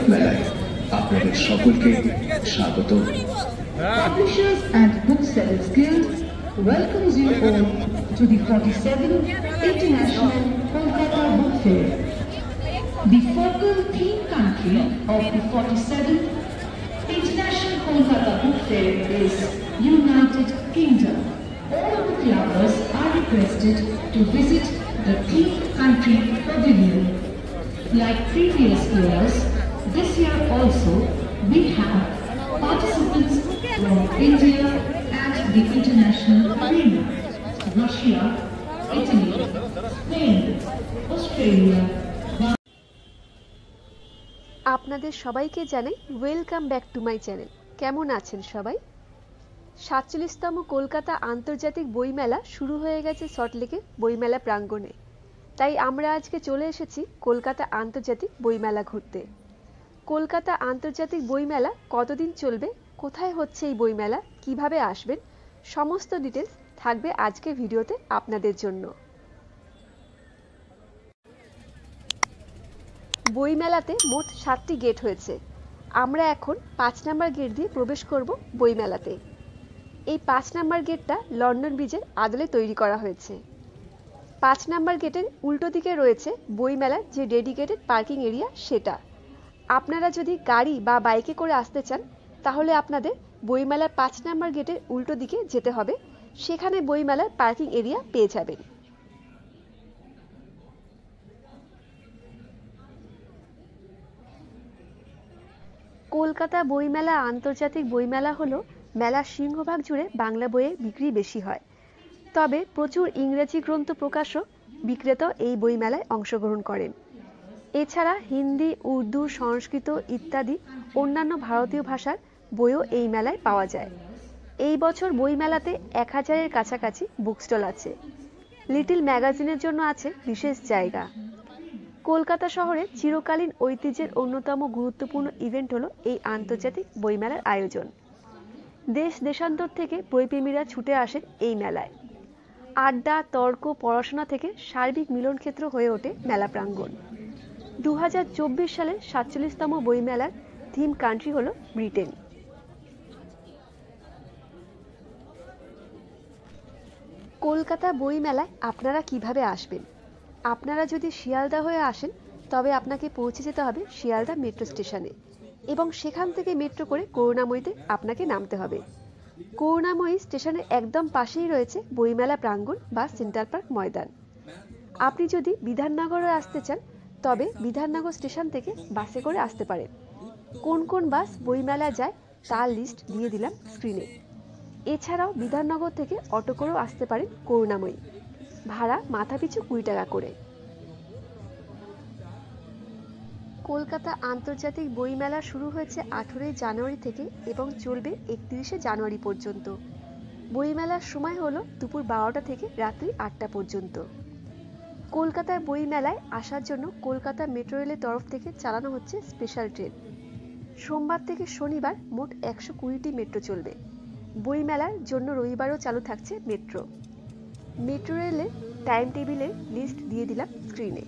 বইমেলায় আপনাদের সকলকে স্বাগত। Publishers and Booksellers Guild welcomes you all to the 47th International Kolkata Book Fair. The focal theme country of the 47th International Kolkata Book Fair is United Kingdom. All book lovers are requested to visit the theme country pavilion. Like previous years, this year also we have participants from India at the international arena, Russia, Italy, Spain, Australia. আপনাদের সবাইকে জানাই welcome back to my channel. কেমন আছেন সবাই? 47তম কলকাতা আন্তর্জাতিক বইমেলা শুরু হয়ে গেছে সল্টলেকের বইমেলা প্রাঙ্গণে। তাই আমরা আজকে চলে এসেছি কলকাতা আন্তর্জাতিক বইমেলা ঘুরতে। কলকাতা আন্তর্জাতিক বইমেলা কতদিন চলবে, কোথায় হচ্ছে এই বইমেলা, কিভাবে আসবেন, সমস্ত ডিটেলস থাকবে আজকের ভিডিওতে আপনাদের জন্য। বইমেলাতে মোট 7টি গেট হয়েছে। আমরা এখন 5 নম্বর গেট দিয়ে প্রবেশ করব বইমেলাতে। এই 5 নম্বর গেটটা লন্ডন ব্রিজের আদলে তৈরি করা হয়েছে। 5 নম্বর গেটের উল্টো দিকে রয়েছে বইমেলার যে ডেডিকেটেড পার্কিং এরিয়া সেটা। আপনারা যদি গাড়ি বা বাইকে করে আসতে চান তাহলে আপনাদের বইমেলার 5 নম্বর গেটের উল্টো দিকে যেতে হবে, সেখানে বইমেলার পার্কিং এরিয়া পেয়ে যাবেন। কলকাতা বইমেলা আন্তর্জাতিক বইমেলা হলো মেলার সিংহভাগ জুড়ে বাংলা বইয়ের বিক্রি বেশি হয়, তবে প্রচুর ইংরেজি গ্রন্থ প্রকাশক বিক্রেতাও এই বইমেলায় অংশগ্রহণ করেন। এছাড়া হিন্দি, উর্দু, সংস্কৃত ইত্যাদি অন্যান্য ভারতীয় ভাষার বইও এই মেলায় পাওয়া যায়। এই বছর বইমেলাতে 1000-এর কাছাকাছি বুক স্টল আছে। লিটল ম্যাগাজিনের জন্য আছে বিশেষ জায়গা। কলকাতা শহরে চিরকালীন ঐতিহ্যের অন্যতম গুরুত্বপূর্ণ ইভেন্ট হলো এই আন্তর্জাতিক বইমেলার আয়োজন। দেশ দেশান্তর থেকে বইপ্রেমীরা ছুটে আসেন এই মেলায়। আড্ডা, তর্ক, পড়াশোনা থেকে সার্বিক মিলনক্ষেত্র হয়ে ওঠে মেলা প্রাঙ্গণ। 2024 সালের 47তম বইমেলার থিম কান্ট্রি হলো ব্রিটেন। কলকাতা বইমেলায় আপনারা কিভাবে আসবেন? আপনারা যদি শিয়ালদা হয়ে আসেন তবে আপনাকে পৌঁছে যেতে হবে শিয়ালদা মেট্রো স্টেশনে এবং সেখান থেকে মেট্রো করে করুণাময়ীতে আপনাকে নামতে হবে। করুণাময়ী স্টেশনের একদম পাশেই রয়েছে বইমেলা প্রাঙ্গণ বা সেন্ট্রাল পার্ক ময়দান। আপনি যদি বিধাননগরে আসতে চান তবে বিধাননগর স্টেশন থেকে বাসে করে আসতে পারেন। কোন কোন বাস বইমেলা যায় তার লিস্ট দিয়ে দিলাম স্ক্রিনে। এছাড়াও বিধাননগর থেকে অটো করেও আসতে পারেন করুণাময়ী, ভাড়া মাথাপিছু 20 টাকা করে। কলকাতা আন্তর্জাতিক বইমেলা শুরু হয়েছে 18 জানুয়ারি থেকে এবং চলবে 31 জানুয়ারি পর্যন্ত। বইমেলার সময় হলো দুপুর 12টা থেকে রাত্রি 8টা পর্যন্ত। কলকাতার বইমেলায় আসার জন্য কলকাতা মেট্রো রেলের তরফ থেকে চালানো হচ্ছে স্পেশাল ট্রেন। সোমবার থেকে শনিবার মোট 120টি মেট্রো চলবে। বইমেলার জন্য রবিবারও চালু থাকছে মেট্রো। মেট্রো রেলের টাইম টেবিলের লিস্ট দিয়ে দিলাম স্ক্রিনে।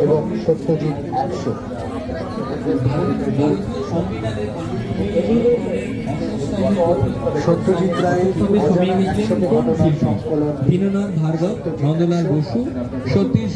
এবং সত্যজিৎ 100 সত্যজিৎ রায়ের দীননাথ ভার্গব, নন্দলাল বসু, সতীশ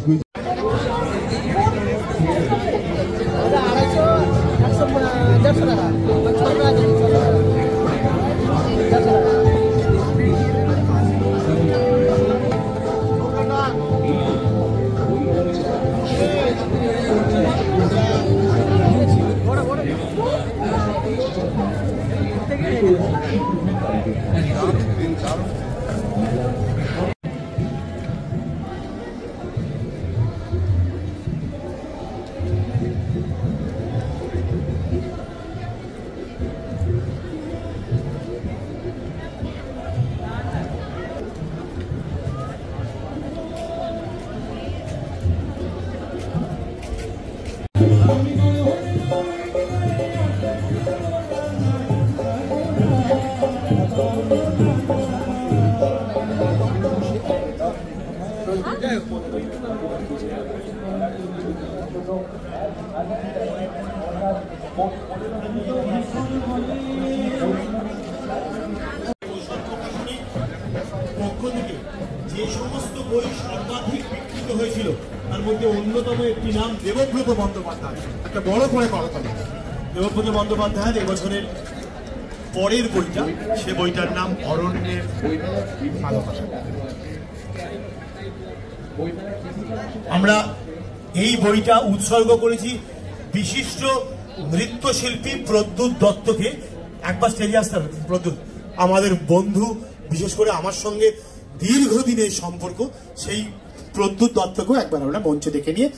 পক্ষ থেকে যে সমস্ত বই সর্বাধিক বিক্রিত হয়েছিল তার মধ্যে অন্যতম একটি নাম দেবব্রত বন্দ্যোপাধ্যায়। একটা বড় করে কথা দেবব্রত বন্দ্যোপাধ্যায়ের এবছরের পরের বইটা, সে বইটার নাম অরণ্যের ভালোবাসা। আমরা এই বইটা উৎসর্গ করেছি বিশিষ্ট নৃত্যশিল্পী প্রদ্যুৎ দত্তকে। একবার স্টেজে আসতে হবে প্রদ্যুৎ, আমাদের বন্ধু, বিশেষ করে আমার সঙ্গে দীর্ঘদিনের সম্পর্ক, সেই প্রদ্যুৎ দত্তকেও একবার আমরা মঞ্চে ডেকে নিয়ে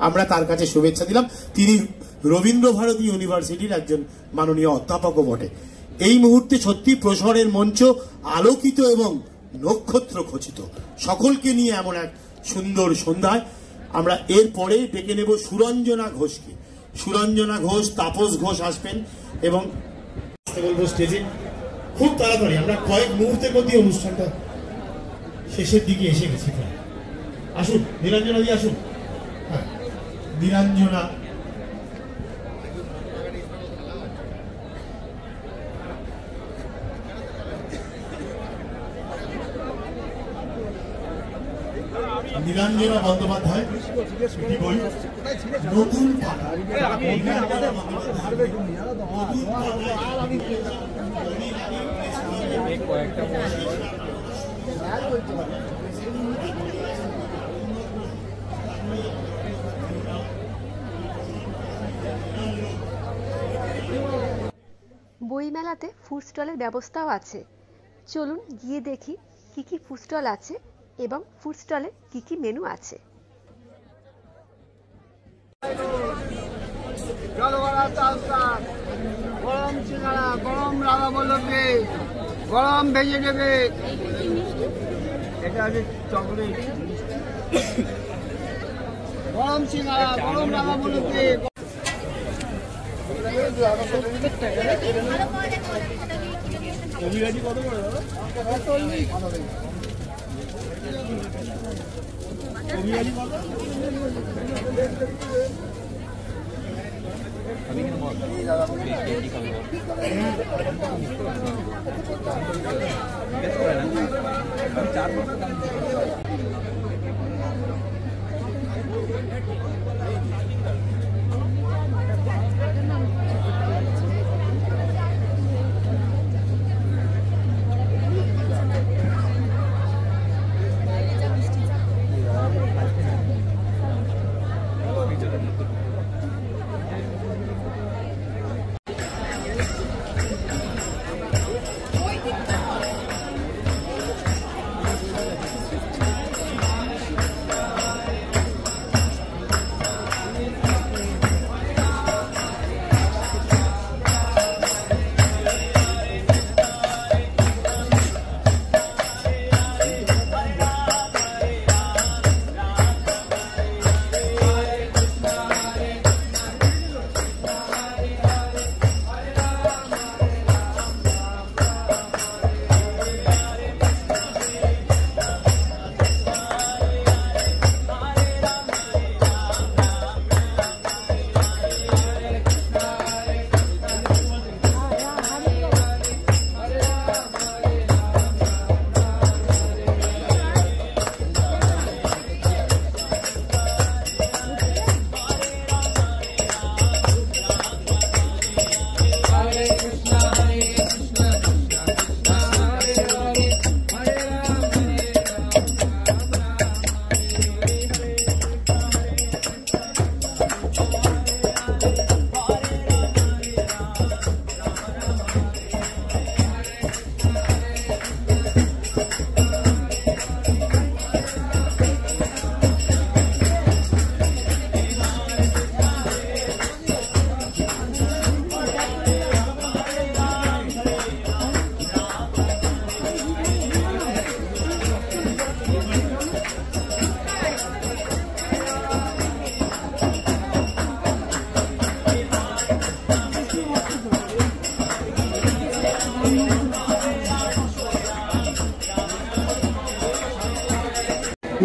আমরা তার কাছে শুভেচ্ছা দিলাম। তিনি রবীন্দ্রভারতী ইউনিভার্সিটির একজন মাননীয় অধ্যাপকও বটে। এই মুহূর্তে সত্যি প্রসারের মঞ্চ আলোকিত এবং নক্ষত্র খচিত, সকলকে নিয়ে এমন এক সুন্দর সন্ধ্যায় আমরা এরপরে ডেকে নেব সুরঞ্জনা ঘোষকে। সুরঞ্জনা ঘোষ, তাপস ঘোষ আসবেন এবং বলবো স্টেজে খুব তাড়াতাড়ি। আমরা কয়েক মুহূর্তের মধ্যে অনুষ্ঠানটা শেষের দিকে এসে গেছি প্রায়। আসুন নীলাঞ্জনা দিয়ে আসুন। হ্যাঁ, নীলাঞ্জনা নীলাঞ্জনা বন্দ্যোপাধ্যায় বই নতুন বইমেলাতে ফুড স্টলের ব্যবস্থাও আছে। চলুন গিয়ে দেখি কি কি ফুড স্টল আছে এবং ফুড স্টলে কি কি মেনু আছে। গরম সিঙ্গাড়া, গরম রাধা বল্লভী, গরম ভেজে দেবে, এটা আছে চকলেট, গরম সিঙ্গাড়া, গরম রাধা বল্লভী। কবিরাজি কত করে দাদা? কবিরাজি কত?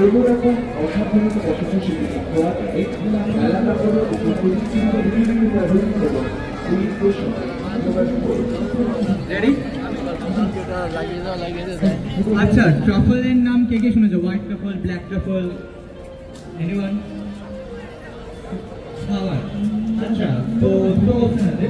কোনো রকম অসাধারণ পাশাপাশি খোয়াটায় মেলা কাপড়ের উপস্থিত বিভিন্ন ধরনের এবং পরিবেশন আচ্ছা, ট্রাফলের নাম কে কে শুনেছো? White ট্রাফল, black ট্রাফল, anyone? খাবার। আচ্ছা, তো দুটো অপশন আছে।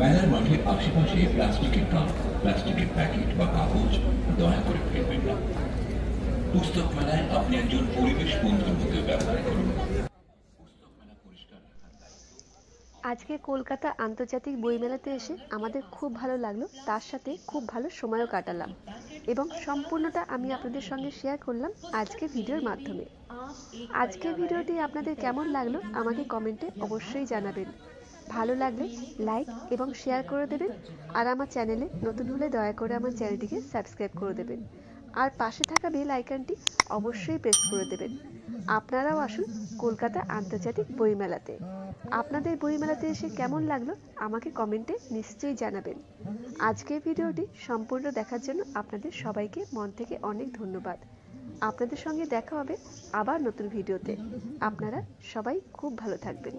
মেলার মাঠের আশেপাশে প্লাস্টিকের কাপ, প্লাস্টিকের প্যাকেট বা কাগজ দয়া করে ফেলবেন না। পুস্তক মেলায় আপনি একজন পরিবেশ বন্ধুর মতো ব্যবহার করুন। পুস্তক মেলা পরিষ্কার রাখার দায়িত্ব। আজকে কলকাতা আন্তর্জাতিক বইমেলাতে এসে আমাদের খুব ভালো লাগলো, তার সাথে খুব ভালো সময়ও কাটালাম এবং সম্পূর্ণটা আমি আপনাদের সঙ্গে শেয়ার করলাম আজকে ভিডিওর মাধ্যমে। আজকের ভিডিওটি আপনাদের কেমন লাগলো আমাকে কমেন্টে অবশ্যই জানাবেন। ভালো লাগলে লাইক এবং শেয়ার করে দেবেন, আর আমার চ্যানেলে নতুন হলে দয়া করে আমার চ্যানেলটিকে সাবস্ক্রাইব করে দেবেন, আর পাশে থাকা বেল আইকনটি অবশ্যই প্রেস করে দেবেন। আপনারাও আসুন কলকাতা আন্তর্জাতিক বইমেলাতে। আপনাদের বইমেলাতে এসে কেমন লাগলো আমাকে কমেন্টে নিশ্চয়ই জানাবেন। আজকের ভিডিওটি সম্পূর্ণ দেখার জন্য আপনাদের সবাইকে মন থেকে অনেক ধন্যবাদ। আপনাদের সঙ্গে দেখা হবে আবার নতুন ভিডিওতে। আপনারা সবাই খুব ভালো থাকবেন।